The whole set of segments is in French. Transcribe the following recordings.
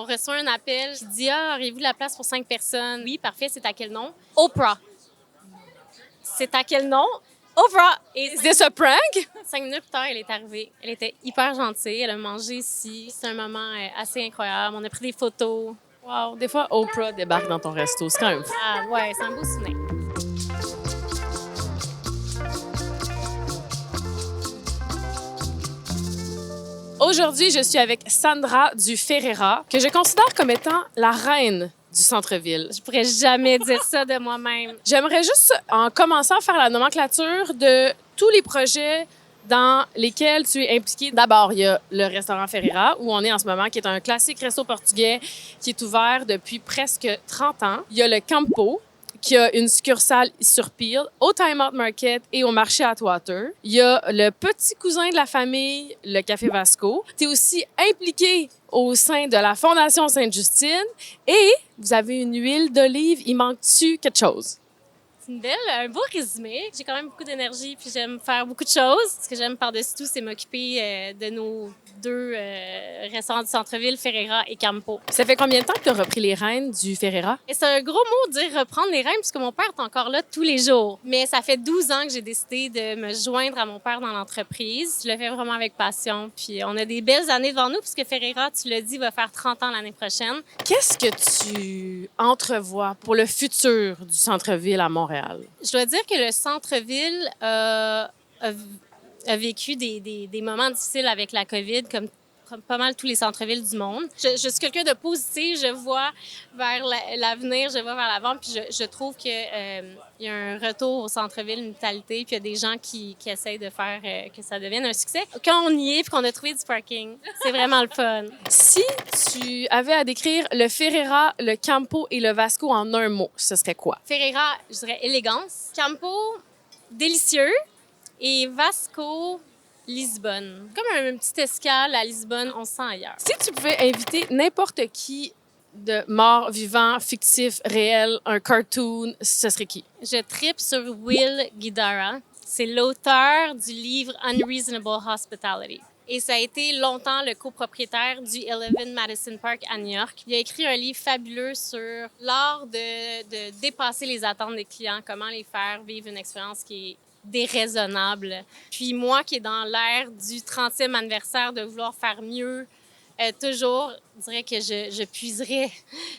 reçoit un appel qui dit « Ah, auriez-vous de la place pour 5 personnes? » Oui, parfait, c'est à quel nom? Oprah. C'est à quel nom? Oprah! Et Is this a prank? 5 minutes plus tard, elle est arrivée. Elle était hyper gentille. Elle a mangé ici. C'est un moment assez incroyable. On a pris des photos. Wow, des fois, Oprah débarque dans ton resto. C'est quand même fou. Ah ouais, c'est un beau souvenir. Aujourd'hui, je suis avec Sandra du Ferreira, que je considère comme étant la reine du centre-ville. Je pourrais jamais dire ça de moi-même. J'aimerais juste, en commençant, faire la nomenclature de tous les projets dans lesquels tu es impliqué. D'abord, il y a le restaurant Ferreira, où on est en ce moment, qui est un classique resto portugais qui est ouvert depuis presque 30 ans. Il y a le Campo, qui a une succursale sur Peel, au Time Out Market et au marché Atwater. Il y a le petit cousin de la famille, le Café Vasco. Tu es aussi impliqué au sein de la Fondation Sainte-Justine et vous avez une huile d'olive. Il manque-tu quelque chose? C'est un beau résumé. J'ai quand même beaucoup d'énergie puis j'aime faire beaucoup de choses. Ce que j'aime par-dessus tout, c'est m'occuper de nos deux restaurants du centre-ville, Ferreira et Campo. Ça fait combien de temps que tu as repris les rênes du Ferreira? Et c'est un gros mot de dire reprendre les rênes puisque mon père est encore là tous les jours. Mais ça fait 12 ans que j'ai décidé de me joindre à mon père dans l'entreprise. Je le fais vraiment avec passion. Puis on a des belles années devant nous puisque Ferreira, tu l'as dit, va faire 30 ans l'année prochaine. Qu'est-ce que tu entrevois pour le futur du centre-ville à Montréal? Je dois dire que le centre-ville a vécu des moments difficiles avec la COVID, comme pas mal tous les centres-villes du monde. Je suis quelqu'un de positif, je vois vers l'avenir, je vois vers l'avant, puis je trouve que il y a un retour au centre-ville, une vitalité, puis il y a des gens qui essayent de faire que ça devienne un succès. Quand on y est, puis qu'on a trouvé du parking, c'est vraiment le fun. Si tu avais à décrire le Ferreira, le Campo et le Vasco en un mot, ce serait quoi? Ferreira, je dirais élégance. Campo, délicieux. Et Vasco, Lisbonne. Comme un petit escale à Lisbonne, on se sent ailleurs. Si tu pouvais inviter n'importe qui de mort, vivant, fictif, réel, un cartoon, ce serait qui? Je tripe sur Will Guidara. C'est l'auteur du livre Unreasonable Hospitality. Et ça a été longtemps le copropriétaire du 11 Madison Park à New York. Il a écrit un livre fabuleux sur l'art de dépasser les attentes des clients, comment les faire vivre une expérience qui est déraisonnable. Puis moi, qui est dans l'ère du 30e anniversaire de vouloir faire mieux, toujours, je dirais que je puiserais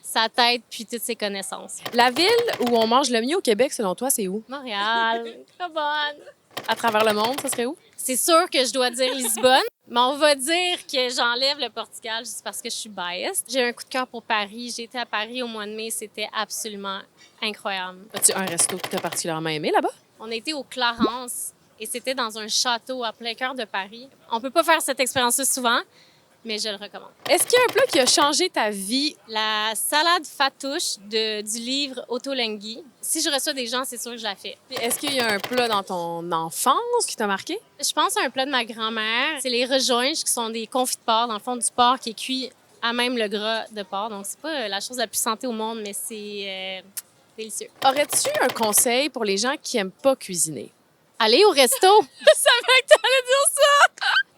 sa tête puis toutes ses connaissances. La ville où on mange le mieux au Québec, selon toi, c'est où? Montréal, très bonne. À travers le monde, ça serait où? C'est sûr que je dois dire Lisbonne, mais on va dire que j'enlève le Portugal juste parce que je suis biased. J'ai un coup de cœur pour Paris. J'ai été à Paris au mois de mai. C'était absolument incroyable. As-tu un resto que tu as particulièrement aimé là-bas? On a été au Clarence et c'était dans un château à plein cœur de Paris. On peut pas faire cette expérience-là souvent, mais je le recommande. Est-ce qu'il y a un plat qui a changé ta vie? La salade fatouche du livre Ottolenghi. Si je reçois des gens, c'est sûr que je la fais. Puis est-ce qu'il y a un plat dans ton enfance qui t'a marqué? Je pense à un plat de ma grand-mère. C'est les rejoinges qui sont des confits de porc, dans le fond du porc qui est cuit à même le gras de porc. Donc, c'est pas la chose la plus santé au monde, mais c'est délicieux. Aurais-tu un conseil pour les gens qui aiment pas cuisiner? Aller au resto! Je savais que t'allais dire ça!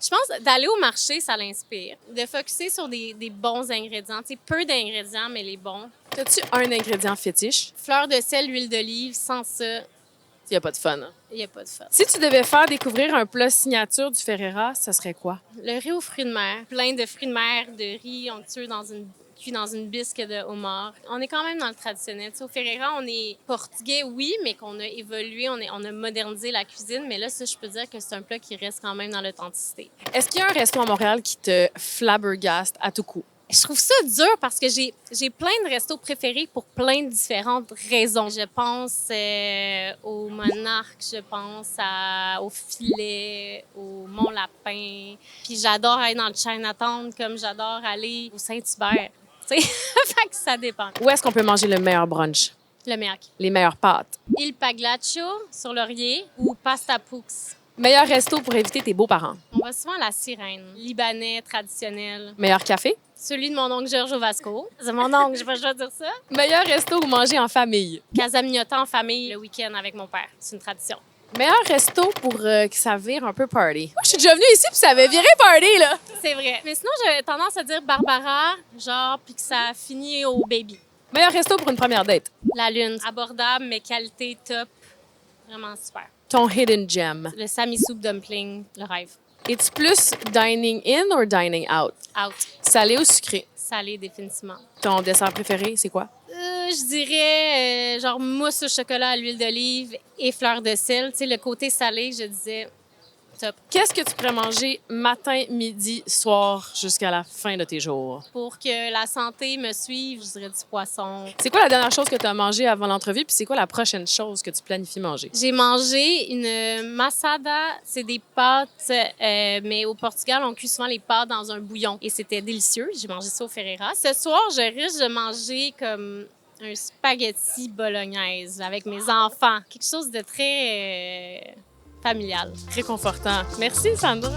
Je pense d'aller au marché, ça l'inspire. De focusser sur des bons ingrédients. Tu sais, peu d'ingrédients, mais les bons. As-tu un ingrédient fétiche? Fleur de sel, huile d'olive, sans ça, Il n'y a pas de fun. Hein? il n'y a pas de fun. Si tu devais faire découvrir un plat signature du Ferreira, ça serait quoi? Le riz aux fruits de mer. Plein de fruits de mer, de riz onctueux cuit dans une bisque de homard. On est quand même dans le traditionnel. Tu sais, au Ferreira, on est portugais, oui, mais qu'on a évolué, on a modernisé la cuisine. Mais là, ça, je peux dire que c'est un plat qui reste quand même dans l'authenticité. Est-ce qu'il y a un resto à Montréal qui te flabbergaste à tout coup? Je trouve ça dur parce que j'ai plein de restos préférés pour plein de différentes raisons. Je pense au Monarque, je pense au Filet, au Mont-Lapin. Puis j'adore aller dans le Chinatown comme j'adore aller au Saint-Hubert. Tu sais, fait que ça dépend. Où est-ce qu'on peut manger le meilleur brunch? Le Merc. Les meilleures pâtes? Il Paglaccio sur Laurier ou Pasta Pux. Meilleur resto pour éviter tes beaux-parents? On va souvent à la Sirène, libanais, traditionnel. Meilleur café? Celui de mon oncle Georges au Vasco. C'est mon oncle, je vais juste dire ça. Meilleur resto où manger en famille? Casa Mignota en famille le week-end avec mon père. C'est une tradition. Meilleur resto pour que ça vire un peu party. Moi, je suis déjà venue ici puis ça avait viré party, là. C'est vrai. Mais sinon, j'ai tendance à dire Barbara, genre, puis que ça finit au baby. Meilleur resto pour une première date. La Lune, abordable, mais qualité top. Vraiment super. Ton hidden gem. Le Sami Soup Dumpling, le rêve. Es-tu plus dining in or dining out? Out. Salé ou sucré? Salé, définitivement. Ton dessert préféré, c'est quoi? Je dirais genre mousse au chocolat à l'huile d'olive et fleur de sel. Tu sais, le côté salé, je disais top. Qu'est-ce que tu pourrais manger matin, midi, soir jusqu'à la fin de tes jours? Pour que la santé me suive, je dirais du poisson. C'est quoi la dernière chose que tu as mangée avant l'entrevue? Puis c'est quoi la prochaine chose que tu planifies manger? J'ai mangé une massada, c'est des pâtes, mais au Portugal, on cuit souvent les pâtes dans un bouillon et c'était délicieux. J'ai mangé ça au Ferreira. Ce soir, je risque de manger comme un spaghetti bolognaise avec mes enfants. Quelque chose de très familial. Réconfortant. Merci, Sandra.